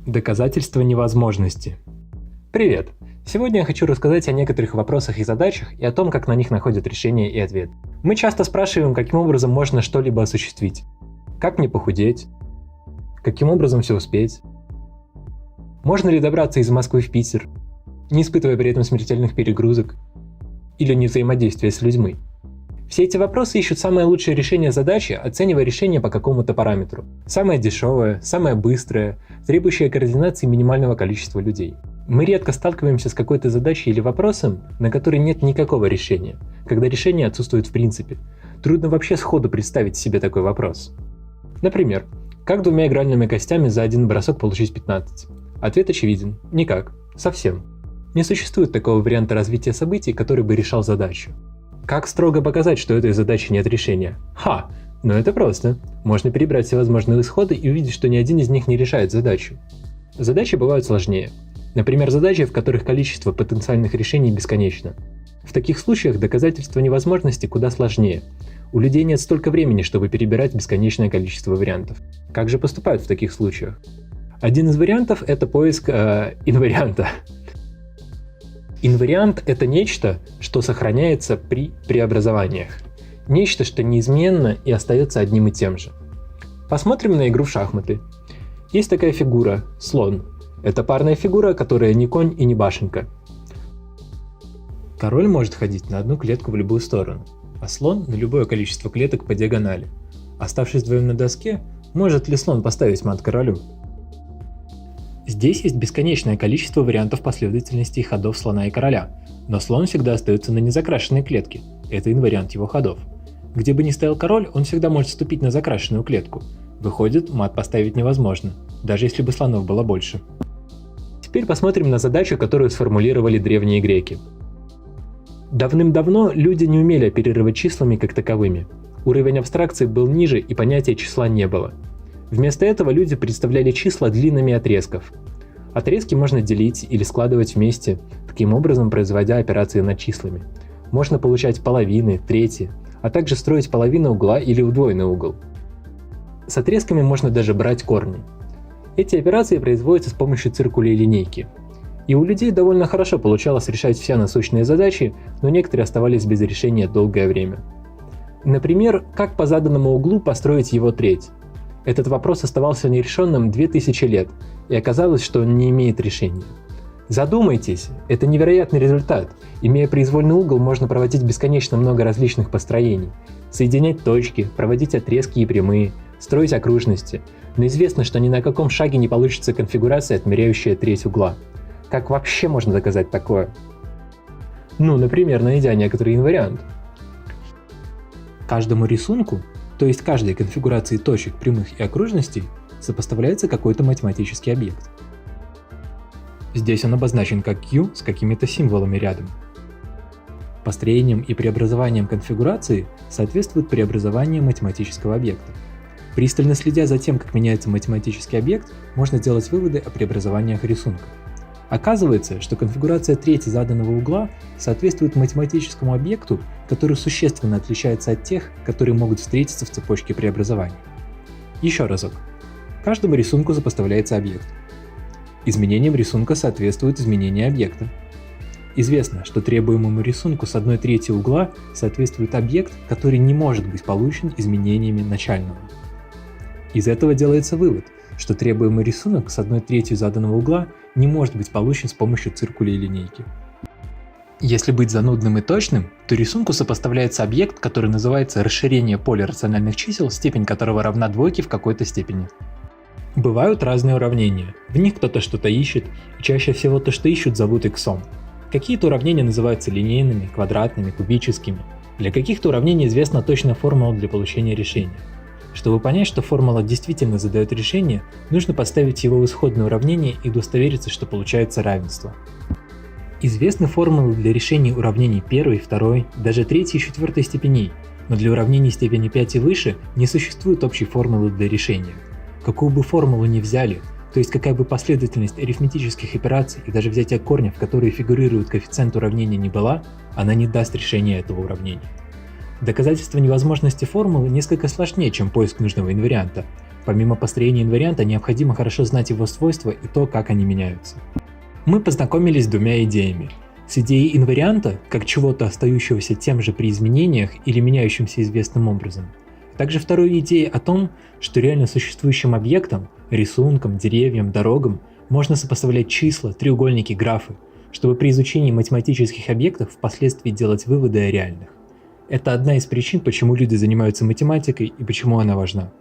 Доказательство невозможности. Привет! Сегодня я хочу рассказать о некоторых вопросах и задачах и о том, как на них находят решение и ответ. Мы часто спрашиваем, каким образом можно что-либо осуществить. Как мне похудеть? Каким образом все успеть? Можно ли добраться из Москвы в Питер, не испытывая при этом смертельных перегрузок или невзаимодействия с людьми? Все эти вопросы ищут самое лучшее решение задачи, оценивая решение по какому-то параметру. Самое дешевое, самое быстрое, требующее координации минимального количества людей. Мы редко сталкиваемся с какой-то задачей или вопросом, на который нет никакого решения, когда решение отсутствует в принципе. Трудно вообще сходу представить себе такой вопрос. Например, как двумя игральными костями за один бросок получить 15? Ответ очевиден. Никак. Совсем. Не существует такого варианта развития событий, который бы решал задачу. Как строго показать, что этой задачи нет решения? Но это просто. Можно перебрать все возможные исходы и увидеть, что ни один из них не решает задачу. Задачи бывают сложнее. Например, задачи, в которых количество потенциальных решений бесконечно. В таких случаях доказательство невозможности куда сложнее. У людей нет столько времени, чтобы перебирать бесконечное количество вариантов. Как же поступают в таких случаях? Один из вариантов – это поиск инварианта. Инвариант – это нечто, что сохраняется при преобразованиях. Нечто, что неизменно и остается одним и тем же. Посмотрим на игру в шахматы. Есть такая фигура – слон. Это парная фигура, которая не конь и не башенка. Король может ходить на одну клетку в любую сторону, а слон – на любое количество клеток по диагонали. Оставшись вдвоем на доске, может ли слон поставить мат королю? Здесь есть бесконечное количество вариантов последовательности ходов слона и короля, но слон всегда остается на незакрашенной клетке, это инвариант его ходов. Где бы ни стоял король, он всегда может вступить на закрашенную клетку. Выходит, мат поставить невозможно, даже если бы слонов было больше. Теперь посмотрим на задачу, которую сформулировали древние греки. Давным-давно люди не умели оперировать числами как таковыми. Уровень абстракции был ниже и понятия числа не было. Вместо этого люди представляли числа длинными отрезков. Отрезки можно делить или складывать вместе, таким образом производя операции над числами. Можно получать половины, трети, а также строить половину угла или удвоенный угол. С отрезками можно даже брать корни. Эти операции производятся с помощью циркуля и линейки. И у людей довольно хорошо получалось решать все насущные задачи, но некоторые оставались без решения долгое время. Например, как по заданному углу построить его треть? Этот вопрос оставался нерешенным 2000 лет, и оказалось, что он не имеет решения. Задумайтесь, это невероятный результат. Имея произвольный угол, можно проводить бесконечно много различных построений, соединять точки, проводить отрезки и прямые, строить окружности, но известно, что ни на каком шаге не получится конфигурация, отмеряющая треть угла. Как вообще можно доказать такое? Например, найдя некоторый инвариант. Каждому рисунку, то есть каждой конфигурации точек, прямых и окружностей, сопоставляется какой-то математический объект. Здесь он обозначен как Q с какими-то символами рядом. Построением и преобразованием конфигурации соответствует преобразование математического объекта. Пристально следя за тем, как меняется математический объект, можно сделать выводы о преобразованиях рисунка. Оказывается, что конфигурация трети заданного угла соответствует математическому объекту, который существенно отличается от тех, которые могут встретиться в цепочке преобразований. Еще разок. Каждому рисунку сопоставляется объект. Изменением рисунка соответствует изменение объекта. Известно, что требуемому рисунку с 1/3 угла соответствует объект, который не может быть получен изменениями начального. Из этого делается вывод, что требуемый рисунок с 1/3 заданного угла не может быть получен с помощью циркуля и линейки. Если быть занудным и точным, то рисунку сопоставляется объект, который называется расширение поля рациональных чисел, степень которого равна двойке в какой-то степени. Бывают разные уравнения, в них кто-то что-то ищет, и чаще всего то, что ищут, зовут иксом. Какие-то уравнения называются линейными, квадратными, кубическими. Для каких-то уравнений известна точная формула для получения решения. Чтобы понять, что формула действительно задает решение, нужно подставить его в исходное уравнение и удостовериться, что получается равенство. Известны формулы для решения уравнений первой, второй, даже третьей и четвертой степеней, но для уравнений степени 5 и выше не существует общей формулы для решения. Какую бы формулу ни взяли, то есть какая бы последовательность арифметических операций и даже взятие корня, в которые фигурирует коэффициент уравнения, не была, она не даст решения этого уравнения. Доказательство невозможности формулы несколько сложнее, чем поиск нужного инварианта, Помимо построения инварианта, необходимо хорошо знать его свойства и то, как они меняются. Мы познакомились с двумя идеями. С идеей инварианта, как чего-то остающегося тем же при изменениях или меняющимся известным образом. А также второй идеей о том, что реально существующим объектам, рисункам, деревьям, дорогам можно сопоставлять числа, треугольники, графы, чтобы при изучении математических объектов впоследствии делать выводы о реальных. Это одна из причин, почему люди занимаются математикой и почему она важна.